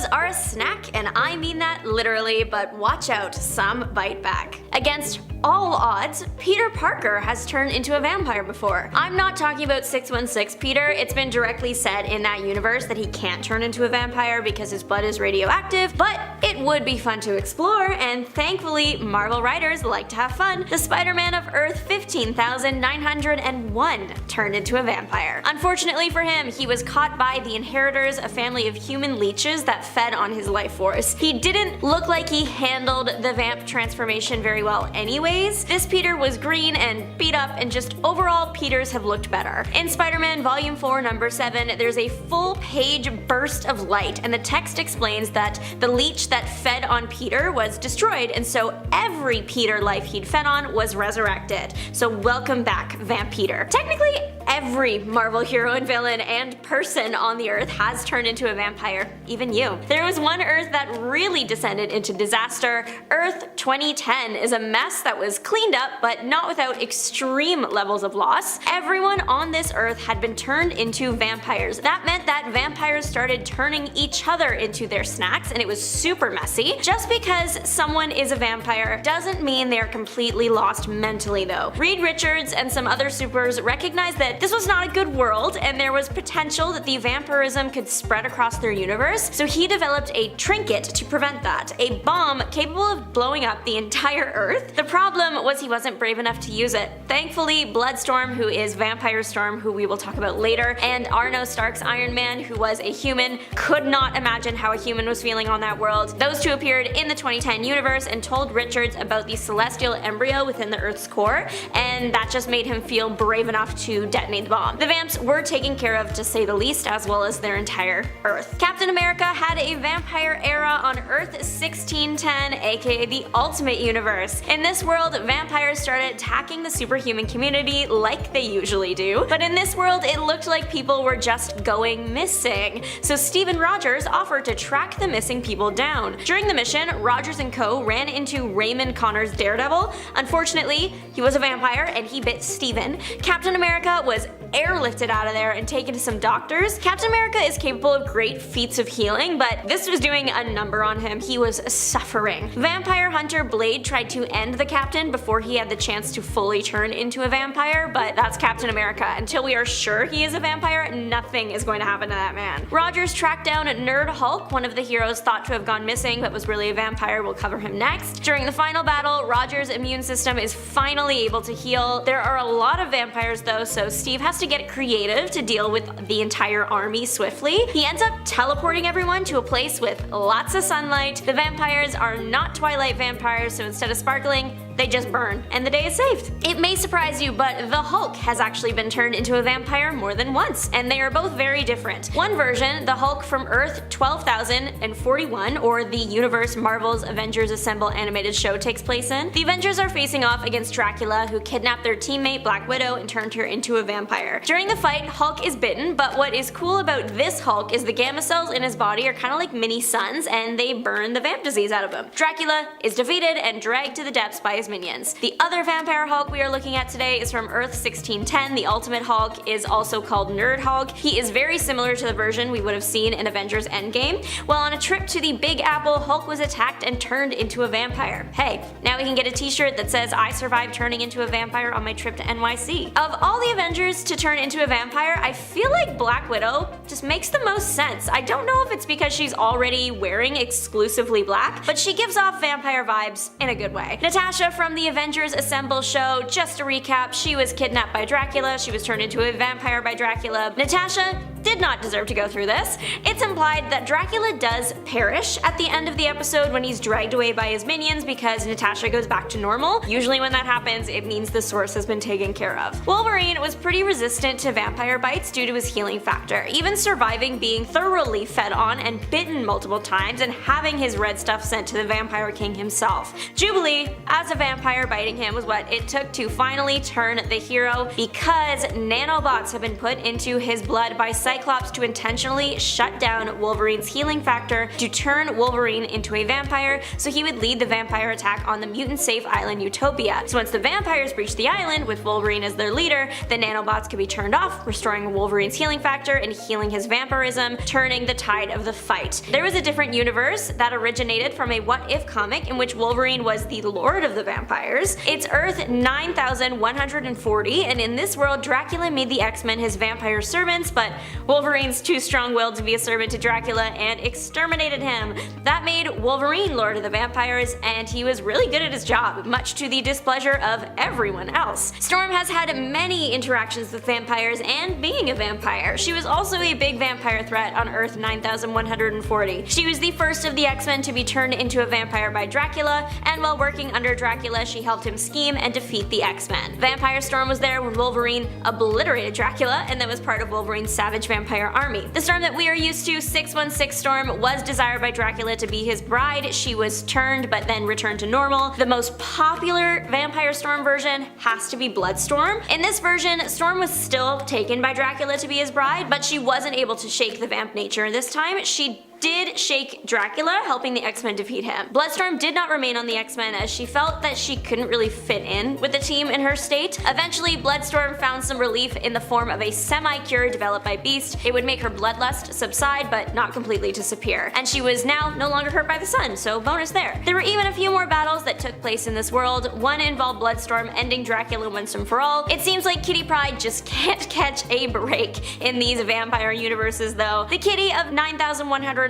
are a snack, and I mean that literally, but watch out, some bite back. Against all odds, Peter Parker has turned into a vampire before. I'm not talking about 616 Peter. It's been directly said in that universe that he can't turn into a vampire because his blood is radioactive, but it would be fun to explore, and thankfully Marvel writers like to have fun. The Spider-Man of Earth 15,901 turned into a vampire. Unfortunately for him, he was caught by the Inheritors, a family of human leeches that fed on his life force. He didn't look like he handled the vamp transformation very well anyways. This Peter was green and beat up, and just overall Peters have looked better. In Spider-Man Volume 4 number 7, there's a full page burst of light, and the text explains that the leech that fed on Peter was destroyed, and so every Peter life he'd fed on was resurrected. So welcome back, Vamp Peter. Technically, every Marvel hero and villain and person on the Earth has turned into a vampire, even you. There was one Earth that really descended into disaster. Earth 2010 is a mess that was cleaned up, but not without extreme levels of loss. Everyone on this Earth had been turned into vampires. That meant that vampires started turning each other into their snacks, and it was super messy. Just because someone is a vampire doesn't mean they're completely lost mentally though. Reed Richards and some other supers recognized that this was not a good world, and there was potential that the vampirism could spread across their universe, so he developed a trinket to prevent that, a bomb capable of blowing up the entire Earth. The problem was he wasn't brave enough to use it. Thankfully, Bloodstorm, who is Vampire Storm, who we will talk about later, and Arno Stark's Iron Man, who was a human, could not imagine how a human was feeling on that world. Those two appeared in the 2010 universe and told Richards about the celestial embryo within the Earth's core, and that just made him feel brave enough to detonate the bomb. The vamps were taken care of, to say the least, as well as their entire Earth. Captain America had a vampire era on Earth 1610, aka the Ultimate Universe. In this world, vampires started attacking the superhuman community like they usually do, but in this world it looked like people were just going missing. So Steven Rogers offered to track the missing people down. During the mission, Rogers and co. ran into Raymond Connor's Daredevil. Unfortunately, he was a vampire and he bit Steven. Captain America was airlifted out of there and taken to some doctors. Captain America is capable of great feats of healing, but this was doing a number on him. He was suffering. Vampire hunter Blade tried to end the Captain before he had the chance to fully turn into a vampire, but that's Captain America. Until we are sure he is a vampire, nothing is going to happen to that man. Rogers tracked down Nerd Hulk, one of the heroes thought to have gone missing but was really a vampire. We'll cover him next. During the final battle, Rogers' immune system is finally able to heal. There are a lot of vampires though, so Steve has to get creative to deal with the entire army swiftly. He ends up teleporting everyone to a place with lots of sunlight. The vampires are not Twilight vampires, so instead of sparkling, they just burn, and the day is saved. It may surprise you, but the Hulk has actually been turned into a vampire more than once, and they are both very different. One version, the Hulk from Earth 12,041, or the universe Marvel's Avengers Assemble animated show takes place in, the Avengers are facing off against Dracula, who kidnapped their teammate Black Widow and turned her into a vampire. During the fight, Hulk is bitten, but what is cool about this Hulk is the gamma cells in his body are kind of like mini suns, and they burn the vamp disease out of him. Dracula is defeated and dragged to the depths by his minions. The other vampire Hulk we are looking at today is from Earth 1610. The Ultimate Hulk is also called Nerd Hulk. He is very similar to the version we would have seen in Avengers Endgame. While on a trip to the Big Apple, Hulk was attacked and turned into a vampire. Hey, now we can get a t-shirt that says I survived turning into a vampire on my trip to NYC. Of all the Avengers to turn into a vampire, I feel like Black Widow just makes the most sense. I don't know if it's because she's already wearing exclusively black, but she gives off vampire vibes in a good way. Natasha from the Avengers Assemble show, just to recap, she was kidnapped by Dracula, she was turned into a vampire by Dracula. Natasha did not deserve to go through this. It's implied that Dracula does perish at the end of the episode when he's dragged away by his minions because Natasha goes back to normal. Usually when that happens, it means the source has been taken care of. Wolverine was pretty resistant to vampire bites due to his healing factor, even surviving being thoroughly fed on and bitten multiple times and having his red stuff sent to the Vampire King himself. Jubilee, as a vampire, biting him was what it took to finally turn the hero because nanobots have been put into his blood by Cyclops Cyclops to intentionally shut down Wolverine's healing factor to turn Wolverine into a vampire so he would lead the vampire attack on the mutant-safe island Utopia. So once the vampires breached the island with Wolverine as their leader, the nanobots could be turned off, restoring Wolverine's healing factor and healing his vampirism, turning the tide of the fight. There was a different universe that originated from a What If comic in which Wolverine was the lord of the vampires. It's Earth 9140, and in this world Dracula made the X-Men his vampire servants, but Wolverine's too strong-willed to be a servant to Dracula and exterminated him. That made Wolverine lord of the vampires, and he was really good at his job, much to the displeasure of everyone else. Storm has had many interactions with vampires and being a vampire. She was also a big vampire threat on Earth 9140. She was the first of the X-Men to be turned into a vampire by Dracula, and while working under Dracula, she helped him scheme and defeat the X-Men. Vampire Storm was there when Wolverine obliterated Dracula and then was part of Wolverine's savage vampire army. The Storm that we are used to, 616 Storm, was desired by Dracula to be his bride. She was turned but then returned to normal. The most popular Vampire Storm version has to be Bloodstorm. In this version, Storm was still taken by Dracula to be his bride, but she wasn't able to shake the vamp nature this time. She did shake Dracula, helping the X-Men defeat him. Bloodstorm did not remain on the X-Men as she felt that she couldn't really fit in with the team in her state. Eventually, Bloodstorm found some relief in the form of a semi-cure developed by Beast. It would make her bloodlust subside, but not completely disappear. And she was now no longer hurt by the sun, so bonus there. There were even a few more battles that took place in this world. One involved Bloodstorm ending Dracula once and for all. It seems like Kitty Pryde just can't catch a break in these vampire universes though. The Kitty of 9140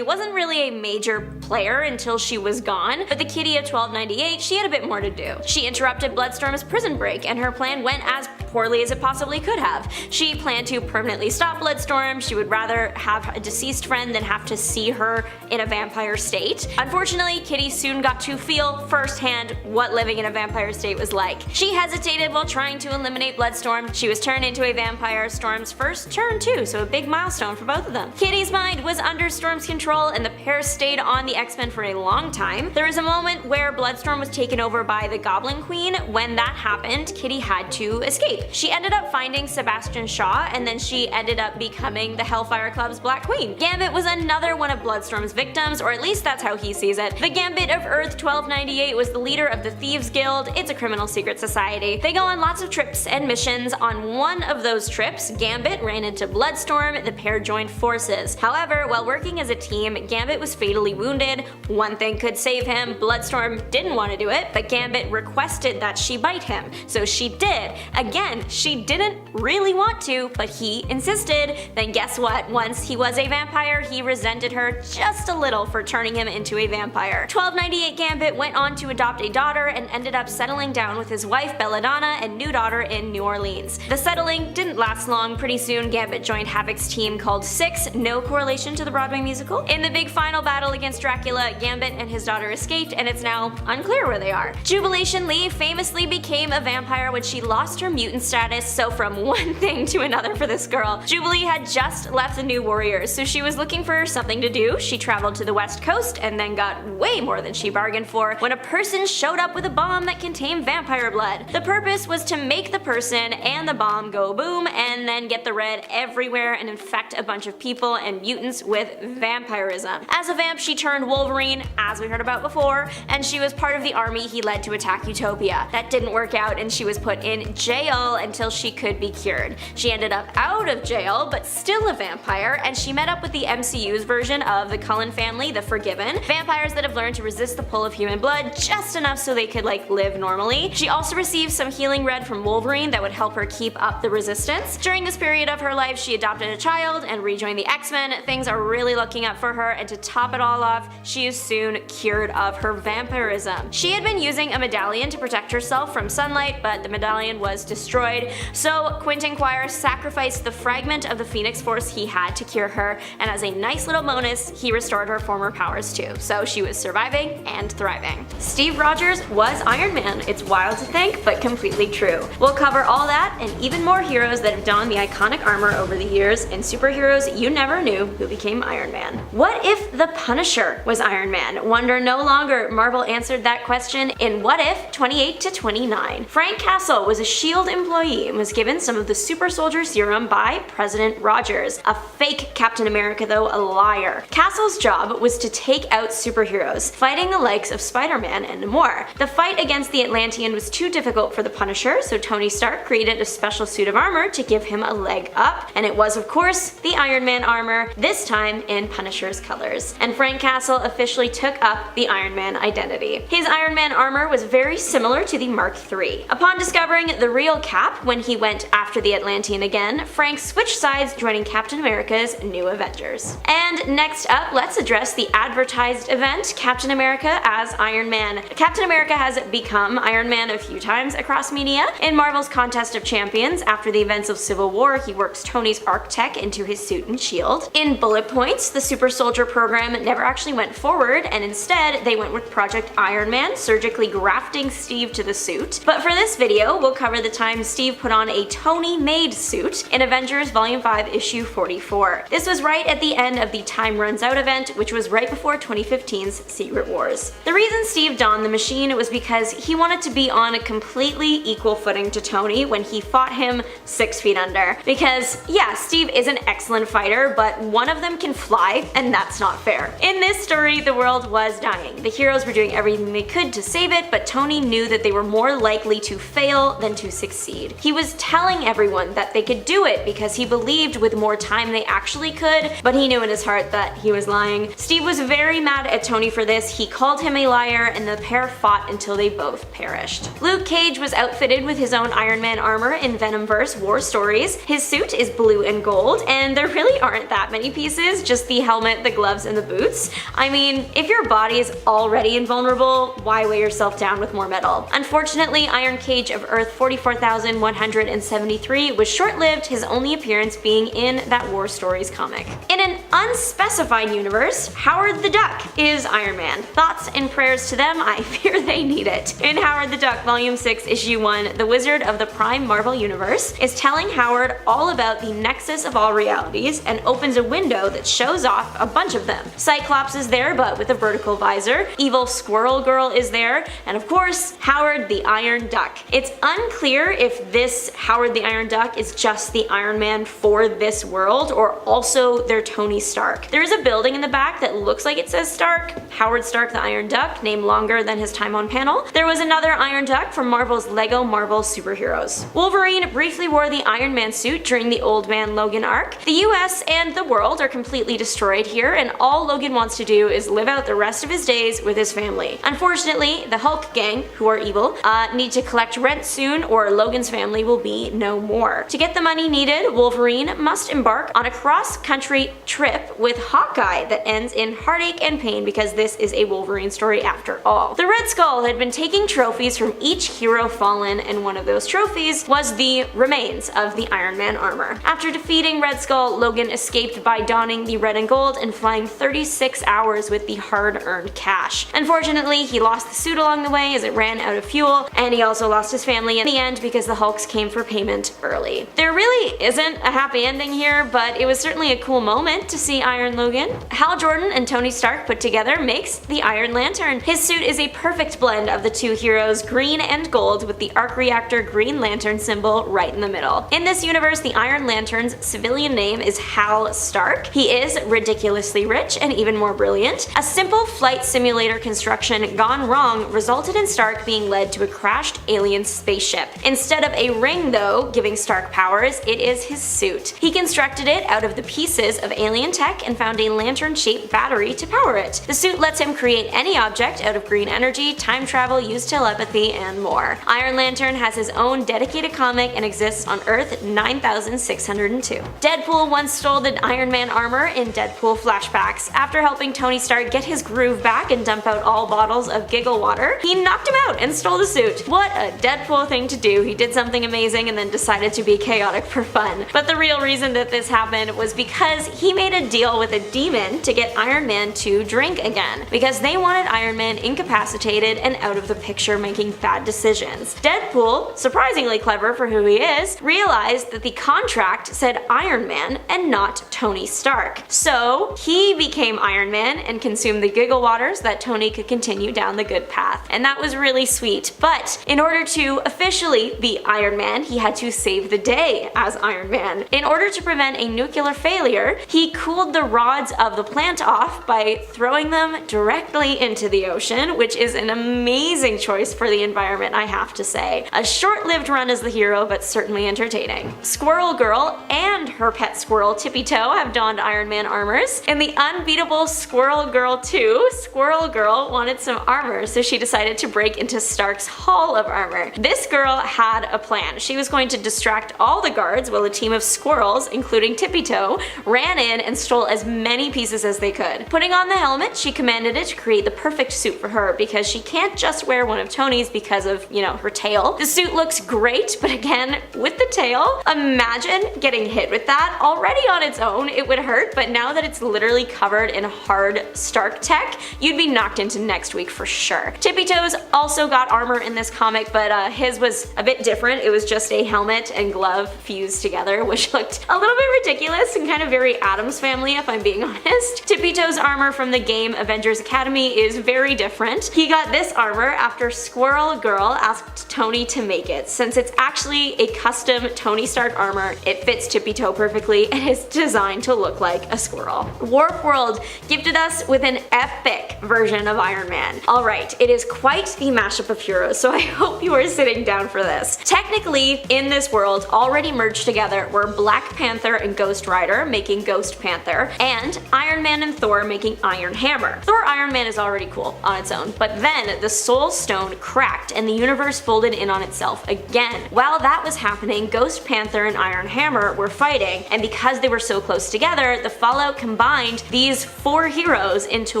wasn't really a major player until she was gone, but the Kitty of 1298, she had a bit more to do. She interrupted Bloodstorm's prison break, and her plan went as poorly as it possibly could have. She planned to permanently stop Bloodstorm. She would rather have a deceased friend than have to see her in a vampire state. Unfortunately, Kitty soon got to feel firsthand what living in a vampire state was like. She hesitated while trying to eliminate Bloodstorm. She was turned into a vampire, Storm's first turn too, so a big milestone for both of them. Kitty's mind was under Storm's control, and the pair stayed on the X-Men for a long time. There was a moment where Bloodstorm was taken over by the Goblin Queen. When that happened, Kitty had to escape. She ended up finding Sebastian Shaw, and then she ended up becoming the Hellfire Club's Black Queen. Gambit was another one of Bloodstorm's victims, or at least that's how he sees it. The Gambit of Earth 1298 was the leader of the Thieves Guild. It's a criminal secret society. They go on lots of trips and missions. On one of those trips, Gambit ran into Bloodstorm. The pair joined forces. However, while working as a team, Gambit was fatally wounded. One thing could save him. Bloodstorm didn't want to do it, but Gambit requested that she bite him, so she did. Again, she didn't really want to, but he insisted. Then guess what? Once he was a vampire, he resented her just a little for turning him into a vampire. 1298 Gambit went on to adopt a daughter and ended up settling down with his wife Belladonna and new daughter in New Orleans. The settling didn't last long. Pretty soon, Gambit joined Havoc's team called Six, no correlation to the Broadway musical. In the big final battle against Dracula, Gambit and his daughter escaped, and it's now unclear where they are. Jubilation Lee famously became a vampire when she lost her mutant status, so from one thing to another for this girl. Jubilee had just left the New Warriors, so she was looking for something to do. She traveled to the West Coast and then got way more than she bargained for when a person showed up with a bomb that contained vampire blood. The purpose was to make the person and the bomb go boom and then get the red everywhere and infect a bunch of people and mutants with vampirism. As a vamp, she turned Wolverine, as we heard about before, and she was part of the army he led to attack Utopia. That didn't work out, and she was put in jail until she could be cured. She ended up out of jail, but still a vampire, and she met up with the MCU's version of the Cullen family, the Forgiven, vampires that have learned to resist the pull of human blood just enough so they could live normally. She also received some healing red from Wolverine that would help her keep up the resistance. During this period of her life, she adopted a child and rejoined the X-Men. Things are really looking up for her, and to top it all off, she is soon cured of her vampirism. She had been using a medallion to protect herself from sunlight, but the medallion was destroyed, so Quentin Quire sacrificed the fragment of the Phoenix Force he had to cure her, and as a nice little bonus, he restored her former powers too, so she was surviving and thriving. Steve Rogers was Iron Man. It's wild to think, but completely true. We'll cover all that and even more heroes that have donned the iconic armor over the years, and superheroes you never knew who became Iron Man. What if the Punisher was Iron Man? Wonder no longer. Marvel answered that question in What If 28 to 29. Frank Castle was a S.H.I.E.L.D. employee and was given some of the super soldier serum by President Rogers. A fake Captain America though, a liar. Castle's job was to take out superheroes, fighting the likes of Spider-Man and more. The fight against the Atlantean was too difficult for the Punisher, so Tony Stark created a special suit of armor to give him a leg up, and it was of course the Iron Man armor, this time in Punisher's colors. And Frank Castle officially took up the Iron Man identity. His Iron Man armor was very similar to the Mark III. Upon discovering the real Cap when he went after the Atlantean again, Frank switched sides, joining Captain America's New Avengers. And next up, let's address the advertised event, Captain America as Iron Man. Captain America has become Iron Man a few times across media. In Marvel's Contest of Champions, after the events of Civil War, he works Tony's Arc Tech into his suit and shield. In Bullet Points, the super soldier program never actually went forward, and instead they went with Project Iron Man, surgically grafting Steve to the suit. But for this video, we'll cover the time Steve put on a Tony-made suit in Avengers Volume 5 issue 44. This was right at the end of the Time Runs Out event, which was right before 2015's Secret Wars. The reason Steve donned the machine was because he wanted to be on a completely equal footing to Tony when he fought him 6 feet under. Because yeah, Steve is an excellent fighter, but one of them can fly, and that's not fair. In this story, the world was dying. The heroes were doing everything they could to save it, but Tony knew that they were more likely to fail than to succeed. He was telling everyone that they could do it because he believed with more time they actually could, but he knew in his heart that he was lying. Steve was very mad at Tony for this. He called him a liar, and the pair fought until they both perished. Luke Cage was outfitted with his own Iron Man armor in Venomverse War Stories. His suit is blue and gold, and there really aren't that many pieces, just the helmet, the gloves, and the boots. I mean, if your body is already invulnerable, why weigh yourself down with more metal? Unfortunately, Iron Cage of Earth 44,173 was short-lived, his only appearance being in that War Stories comic. In an unspecified universe, Howard the Duck is Iron Man. Thoughts and prayers to them, I fear they need it. In Howard the Duck Volume 6 Issue 1, the Wizard of the Prime Marvel Universe is telling Howard all about the nexus of all realities and opens a window that shows off a bunch of them. Cyclops is there, but with a vertical visor. Evil Squirrel Girl is there, and of course, Howard the Iron Duck. It's unclear if this Howard the Iron Duck is just the Iron Man for this world, or also their Tony Stark. There is a building in the back that looks like it says Stark, Howard Stark the Iron Duck, named longer than his time on panel. There was another Iron Duck from Marvel's Lego Marvel Superheroes. Wolverine briefly wore the Iron Man suit during the Old Man Logan arc. The US and the world are completely destroyed here, and all Logan wants to do is live out the rest of his days with his family. Unfortunately, the Hulk gang, who are evil, need to collect rent soon or Logan's family will be no more. To get the money needed, Wolverine must embark on a cross-country trip with Hawkeye that ends in heartache and pain because this is a Wolverine story after all. The Red Skull had been taking trophies from each hero fallen, and one of those trophies was the remains of the Iron Man armor. After defeating Red Skull, Logan escaped by donning the red and gold and flying 36 hours with the hard-earned cash. Unfortunately, he lost the suit along the way as it ran out of fuel, and he also lost his family in the end because the Hulks came for payment early. There really isn't a happy ending here, but it was certainly a cool moment to see Iron Logan. Hal Jordan and Tony Stark put together makes the Iron Lantern. His suit is a perfect blend of the two heroes, green and gold, with the arc reactor Green Lantern symbol right in the middle. In this universe, the Iron Lantern's civilian name is Hal Stark. He is ridiculously rich and even more brilliant. A simple flight simulator construction gone wrong resulted in Stark being led to a crashed alien spaceship. Instead of a ring though, giving Stark powers, it is his suit. He constructed it out of the pieces of alien tech and found a lantern-shaped battery to power it. The suit lets him create any object out of green energy, time travel, use telepathy, and more. Iron Lantern has his own dedicated comic and exists on Earth 9602. Deadpool once stole the Iron Man armor in Deadpool flashbacks. After helping Tony Stark get his groove back and dump out all bottles of giggle water, he knocked him out and stole the suit. What a Deadpool thing to do. He did something amazing and then decided to be chaotic for fun. But the real reason that this happened was because he made a deal with a demon to get Iron Man to drink again, because they wanted Iron Man incapacitated and out of the picture making bad decisions. Deadpool, surprisingly clever for who he is, realized that the contract said Iron Man and not Tony Stark. So he became Iron Man and consumed the giggle waters that Tony could continue down the good path. And that was really sweet. But in order to officially be be Iron Man, he had to save the day as Iron Man. In order to prevent a nuclear failure, he cooled the rods of the plant off by throwing them directly into the ocean, which is an amazing choice for the environment, I have to say. A short-lived run as the hero, but certainly entertaining. Squirrel Girl and her pet squirrel Tippy Toe have donned Iron Man armors. In the unbeatable Squirrel Girl 2, Squirrel Girl wanted some armor, so she decided to break into Stark's Hall of Armor. This girl had a plan. She was going to distract all the guards while a team of squirrels, including Tippy Toe, ran in and stole as many pieces as they could. Putting on the helmet, she commanded it to create the perfect suit for her because she can't just wear one of Tony's because of, her tail. The suit looks great, but again, with the tail, imagine getting hit with that. Already on its own, it would hurt, but now that it's literally covered in hard Stark tech, you'd be knocked into next week for sure. Tippy Toes also got armor in this comic, but his was a bit different. It was just a helmet and glove fused together, which looked a little bit ridiculous and kind of very Addams Family, if I'm being honest. Tippy Toes' armor from the game Avengers Academy is very different. He got this armor after Squirrel Girl asked Tony to make it. Since it's actually a custom Tony Stark armor, it fits Tippy Toe perfectly and is designed to look like a squirrel. Warp World gifted us with an epic version of Iron Man. Alright, it is quite the mashup of heroes, so I hope you are sitting down for this. Technically, in this world, already merged together were Black Panther and Ghost Rider, making Ghost Panther, and Iron Man and Thor, making Iron Hammer. Thor Iron Man is already cool on its own, but then the Soul Stone cracked and the universe folded in on itself again. While that was happening, Ghost Panther and Iron Hammer were fighting, and because they were so close together, the Fallout combined these 4 heroes into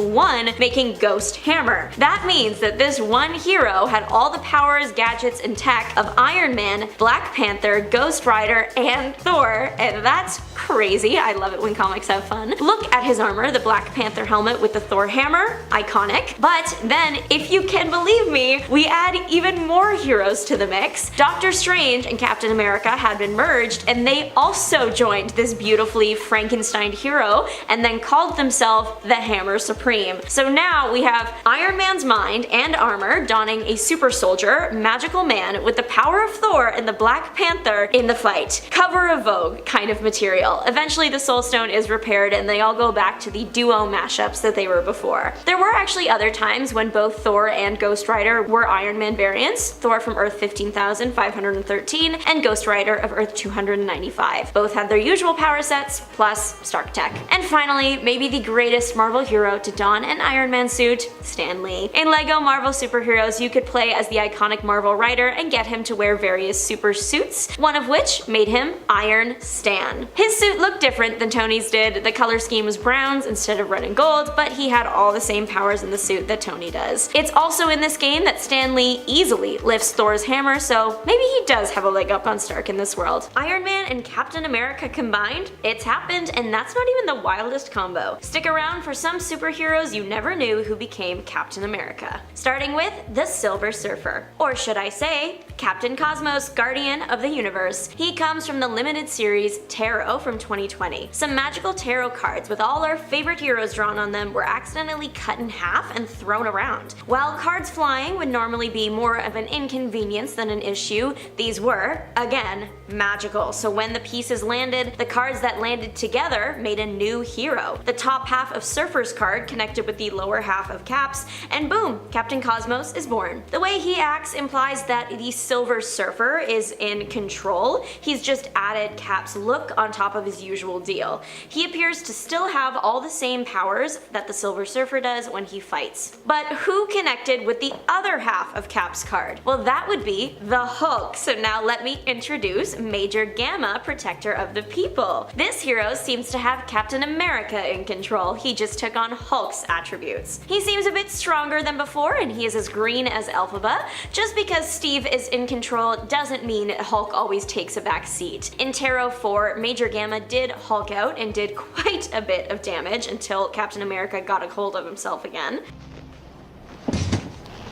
one, making Ghost Hammer. That means that this one hero had all the powers, gadgets, and tech of Iron Man, Black Panther, Ghost Rider, and Thor, and that's crazy. I love it when comics have fun. Look at his armor, the Black Panther helmet with the Thor hammer, iconic. But then, if you can believe me, we add even more heroes to the mix. Doctor Strange and Captain America had been merged, and they also joined this beautifully Frankenstein hero, and then called themselves the Hammer Supreme. So now we have Iron Man's mind and armor donning a super soldier, magical man with the power of Thor and the Black Panther in the fight. Cover of Vogue kind of material. Eventually the Soul Stone is repaired and they all go back to the duo mashups that they were before. There were actually other times when both Thor and Ghost Rider were Iron Man variants, Thor from Earth 15,513 and Ghost Rider of Earth 295. Both had their usual power sets, plus Stark tech. And finally, maybe the greatest Marvel hero to don an Iron Man suit, Stan Lee. In LEGO Marvel Superheroes, you could play as the iconic Marvel writer and get him to wear various super suits, one of which made him Iron Stan. His suit looked different than Tony's did. The color scheme was browns instead of red and gold, but he had all the same powers in the suit that Tony does. It's also in this game that Stan Lee easily lifts Thor's hammer, so maybe he does have a leg up on Stark in this world. Iron Man and Captain America combined? It's happened, and that's not even the wildest combo. Stick around for some superheroes you never knew who became Captain America. Starting with the Silver Surfer. Or should I say, Captain Cosmos, Guardian of the Universe. He comes from the limited series Tarot from 2020. Some magical tarot cards with all our favorite heroes drawn on them were accidentally cut in half and thrown around. While cards flying would normally be more of an inconvenience than an issue, these were, again, magical. So when the pieces landed, the cards that landed together made a new hero. The top half of Surfer's card connected with the lower half of Cap's, and boom, Captain Cosmos is born. The way he acts implies that the Silver Surfer is in control. He's just added Cap's look on top of his usual deal. He appears to still have all the same powers that the Silver Surfer does when he fights. But who connected with the other half of Cap's card? Well, that would be the Hulk. So now let me introduce Major Gamma, Protector of the People. This hero seems to have Captain America in control. He just took on Hulk's attributes. He seems a bit stronger than before, and he is as green as Elphaba. Just because Steve is in control doesn't mean Hulk always takes a back seat. In Tarot 4, Major Gamma did Hulk out and did quite a bit of damage until Captain America got a hold of himself again.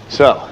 So,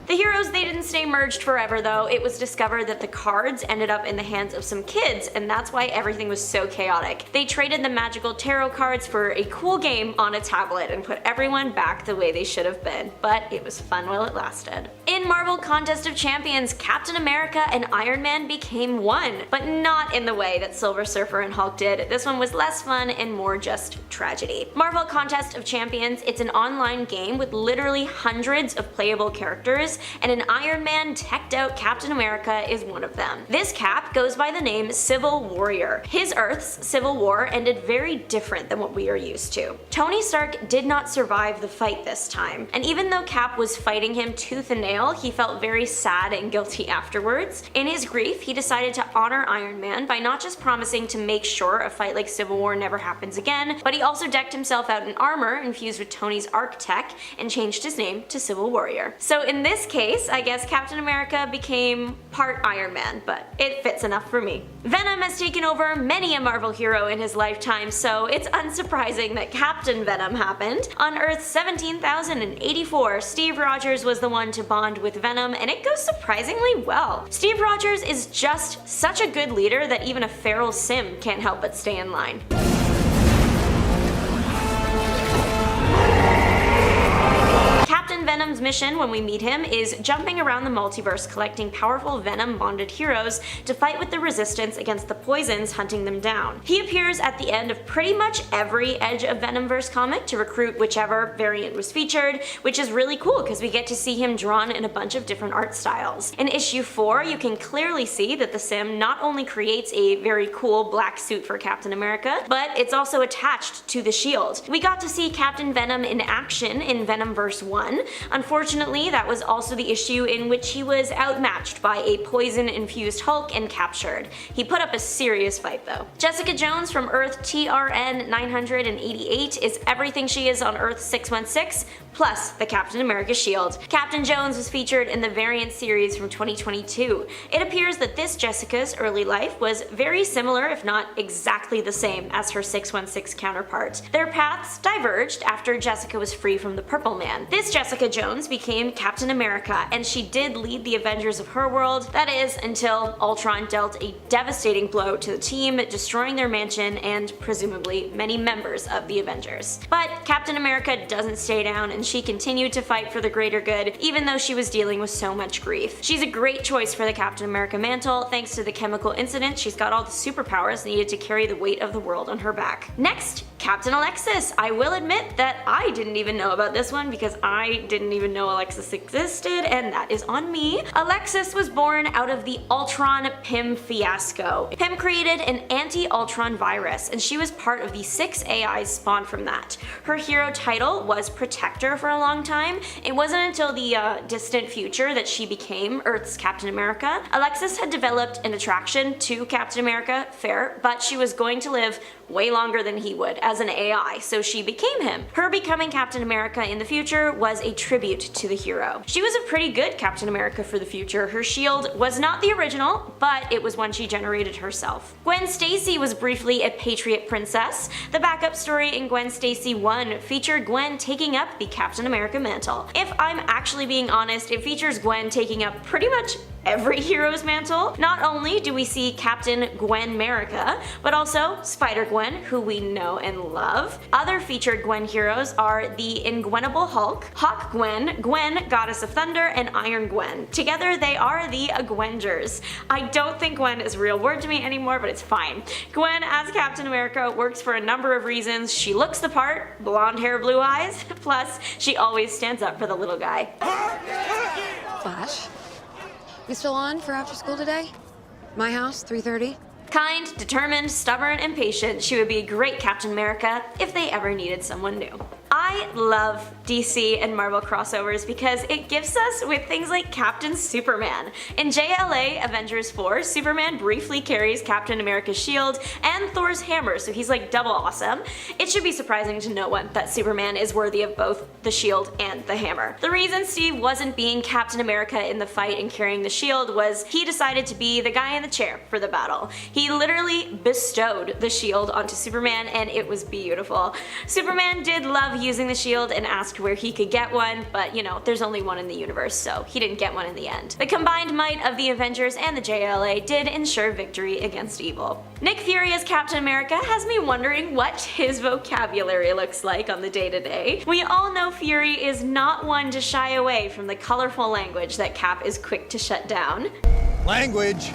The The heroes, they didn't stay merged forever though. It was discovered that the cards ended up in the hands of some kids, and that's why everything was so chaotic. They traded the magical tarot cards for a cool game on a tablet and put everyone back the way they should have been, but it was fun while it lasted. In Marvel Contest of Champions, Captain America and Iron Man became one, but not in the way that Silver Surfer and Hulk did. This one was less fun and more just tragedy. Marvel Contest of Champions, it's an online game with literally hundreds of playable characters, and an Iron Man teched out Captain America is one of them. This Cap goes by the name Civil Warrior. His Earth's Civil War ended very different than what we are used to. Tony Stark did not survive the fight this time, and even though Cap was fighting him tooth and nail, he felt very sad and guilty afterwards. In his grief, he decided to honor Iron Man by not just promising to make sure a fight like Civil War never happens again, but he also decked himself out in armor infused with Tony's Arc tech and changed his name to Civil Warrior. So in this case, I guess Captain America became part Iron Man, but it fits enough for me. Venom has taken over many a Marvel hero in his lifetime, so it's unsurprising that Captain Venom happened. On Earth 17,084, Steve Rogers was the one to bond with Venom, and it goes surprisingly well. Steve Rogers is just such a good leader that even a feral sim can't help but stay in line. Captain Venom's mission when we meet him is jumping around the multiverse collecting powerful Venom-bonded heroes to fight with the Resistance against the poisons hunting them down. He appears at the end of pretty much every Edge of Venomverse comic to recruit whichever variant was featured, which is really cool because we get to see him drawn in a bunch of different art styles. In issue 4, you can clearly see that the sim not only creates a very cool black suit for Captain America, but it's also attached to the shield. We got to see Captain Venom in action in Venomverse 1. Unfortunately, that was also the issue in which he was outmatched by a poison-infused Hulk and captured. He put up a serious fight though. Jessica Jones from Earth TRN 988 is everything she is on Earth 616, plus the Captain America shield. Captain Jones was featured in the Variant series from 2022. It appears that this Jessica's early life was very similar, if not exactly the same, as her 616 counterpart. Their paths diverged after Jessica was free from the Purple Man. This Jessica Jones became Captain America, and she did lead the Avengers of her world, that is, until Ultron dealt a devastating blow to the team, destroying their mansion and presumably many members of the Avengers. But Captain America doesn't stay down, and she continued to fight for the greater good, even though she was dealing with so much grief. She's a great choice for the Captain America mantle. Thanks to the chemical incident, she's got all the superpowers needed to carry the weight of the world on her back. Next, Captain Alexis. I will admit that I didn't even know about this one because I didn't even know Alexis existed, and that is on me. Alexis was born out of the Ultron Pym fiasco. Pym created an anti-Ultron virus, and she was part of the 6 AIs spawned from that. Her hero title was Protector for a long time. It wasn't until the distant future that she became Earth's Captain America. Alexis had developed an attraction to Captain America, fair, but she was going to live way longer than he would as an AI, so she became him. Her becoming Captain America in the future was a tribute to the hero. She was a pretty good Captain America for the future. Her shield was not the original, but it was one she generated herself. Gwen Stacy was briefly a Patriot princess. The backup story in Gwen Stacy 1 featured Gwen taking up the Captain America mantle. If I'm actually being honest, it features Gwen taking up pretty much every hero's mantle. Not only do we see Captain Gwen America, but also Spider-Gwen, who we know and love. Other featured Gwen heroes are the Ingwenable Hulk, Hawk Gwen, Gwen, Goddess of Thunder, and Iron Gwen. Together they are the Avengers. I don't think Gwen is a real word to me anymore, but it's fine. Gwen as Captain America works for a number of reasons. She looks the part, blonde hair, blue eyes, plus she always stands up for the little guy. Flash? We still on for after school today? My house, 3:30? Kind, determined, stubborn, and patient, she would be a great Captain America if they ever needed someone new. I love DC and Marvel crossovers because it gives us with things like Captain Superman. In JLA Avengers 4, Superman briefly carries Captain America's shield and Thor's hammer, so he's like double awesome. It should be surprising to no one that Superman is worthy of both the shield and the hammer. The reason Steve wasn't being Captain America in the fight and carrying the shield was he decided to be the guy in the chair for the battle. He literally bestowed the shield onto Superman, and it was beautiful. Superman did love using the shield and asked where he could get one, but you know, there's only one in the universe, so he didn't get one in the end. The combined might of the Avengers and the JLA did ensure victory against evil. Nick Fury as Captain America has me wondering what his vocabulary looks like on the day-to-day. We all know Fury is not one to shy away from the colorful language that Cap is quick to shut down. Language.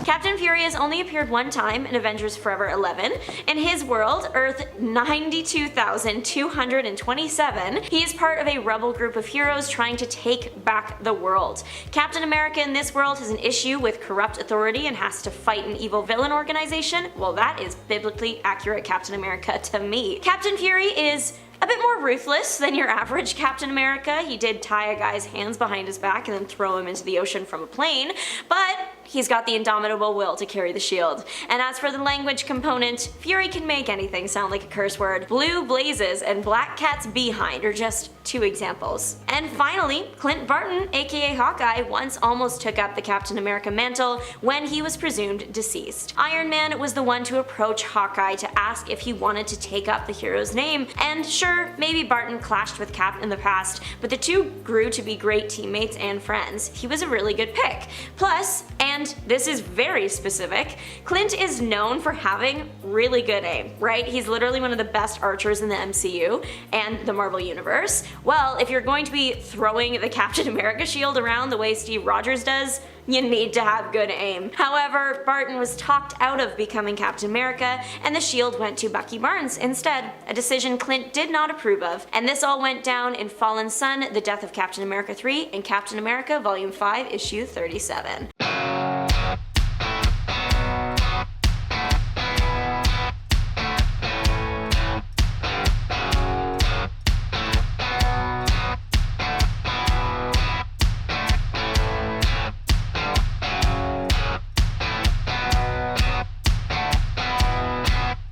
Captain Fury has only appeared one time in Avengers Forever 11. In his world, Earth 92,227, he is part of a rebel group of heroes trying to take back the world. Captain America in this world has an issue with corrupt authority and has to fight an evil villain organization. Well, that is biblically accurate Captain America to me. Captain Fury is a bit more ruthless than your average Captain America. He did tie a guy's hands behind his back and then throw him into the ocean from a plane, but he's got the indomitable will to carry the shield. And as for the language component, Fury can make anything sound like a curse word. Blue blazes and black cat's behind are just two examples. And finally, Clint Barton, aka Hawkeye, once almost took up the Captain America mantle when he was presumed deceased. Iron Man was the one to approach Hawkeye to ask if he wanted to take up the hero's name, and sure, maybe Barton clashed with Cap in the past, but the two grew to be great teammates and friends. He was a really good pick. Plus, and this is very specific, Clint is known for having really good aim, right? He's literally one of the best archers in the MCU and the Marvel Universe. Well, if you're going to be throwing the Captain America shield around the way Steve Rogers does, you need to have good aim. However, Barton was talked out of becoming Captain America, and the shield went to Bucky Barnes instead, a decision Clint did not approve of. And this all went down in Fallen Son, The Death of Captain America 3, and Captain America Volume 5, Issue 37.